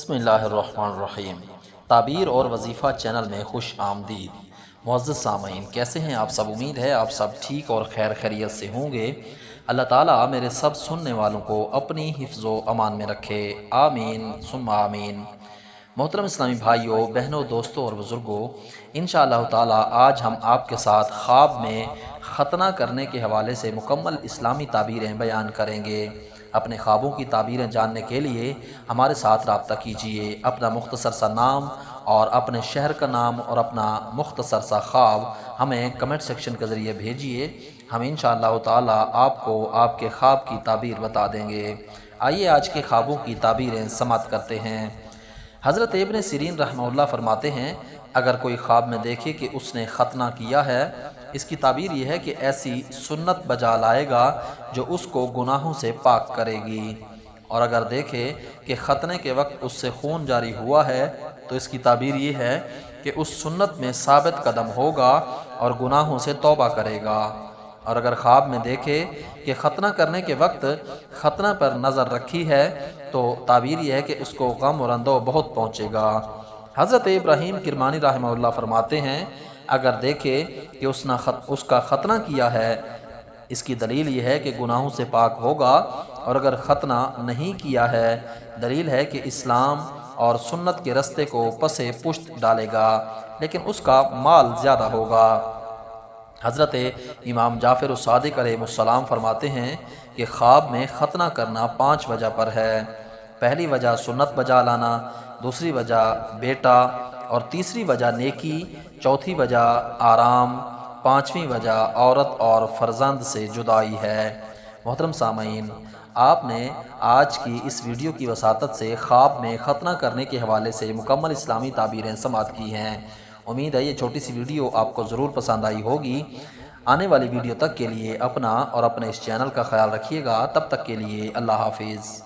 بسم اللہ الرحمن الرحیم۔ تعبیر اور وظیفہ چینل میں خوش آمدید۔ معزز سامعین، کیسے ہیں آپ سب؟ امید ہے آپ سب ٹھیک اور خیر خیریت سے ہوں گے۔ اللہ تعالیٰ میرے سب سننے والوں کو اپنی حفظ و امان میں رکھے، آمین ثم آمین۔ محترم اسلامی بھائیوں، بہنوں، دوستوں اور بزرگوں، انشاءاللہ تعالیٰ آج ہم آپ کے ساتھ خواب میں ختنہ کرنے کے حوالے سے مکمل اسلامی تعبیریں بیان کریں گے۔ اپنے خوابوں کی تعبیریں جاننے کے لیے ہمارے ساتھ رابطہ کیجیے۔ اپنا مختصر سا نام اور اپنے شہر کا نام اور اپنا مختصر سا خواب ہمیں کمنٹ سیکشن کے ذریعے بھیجیے۔ ہم انشاءاللہ تعالیٰ آپ کو آپ کے خواب کی تعبیر بتا دیں گے۔ آئیے آج کے خوابوں کی تعبیریں سماعت کرتے ہیں۔ حضرت ابن سیرین رحمہ اللہ فرماتے ہیں، اگر کوئی خواب میں دیکھے کہ اس نے ختنہ کیا ہے، اس کی تعبیر یہ ہے کہ ایسی سنت بجا لائے گا جو اس کو گناہوں سے پاک کرے گی، اور اگر دیکھے کہ ختنے کے وقت اس سے خون جاری ہوا ہے تو اس کی تعبیر یہ ہے کہ اس سنت میں ثابت قدم ہوگا اور گناہوں سے توبہ کرے گا، اور اگر خواب میں دیکھے کہ ختنہ کرنے کے وقت ختنہ پر نظر رکھی ہے تو تعبیر یہ ہے کہ اس کو غم اور اندوہ بہت پہنچے گا۔ حضرت ابراہیم کرمانی رحمہ اللہ فرماتے ہیں، اگر دیکھے کہ اس کا ختنہ کیا ہے، اس کی دلیل یہ ہے کہ گناہوں سے پاک ہوگا، اور اگر ختنہ نہیں کیا ہے، دلیل ہے کہ اسلام اور سنت کے رستے کو پس پشت ڈالے گا، لیکن اس کا مال زیادہ ہوگا۔ حضرت امام جعفر الصادق علیہ السلام فرماتے ہیں کہ خواب میں ختنہ کرنا 5 وجہ پر ہے۔ پہلی وجہ سنت بجا لانا، دوسری وجہ بیٹا، اور تیسری وجہ نیکی، چوتھی وجہ آرام، پانچویں وجہ عورت اور فرزند سے جدائی ہے۔ محترم سامعین، آپ نے آج کی اس ویڈیو کی وساطت سے خواب میں ختنہ کرنے کے حوالے سے مکمل اسلامی تعبیریں سماعت کی ہیں۔ امید ہے یہ چھوٹی سی ویڈیو آپ کو ضرور پسند آئی ہوگی۔ آنے والی ویڈیو تک کے لیے اپنا اور اپنے اس چینل کا خیال رکھیے گا۔ تب تک کے لیے اللہ حافظ۔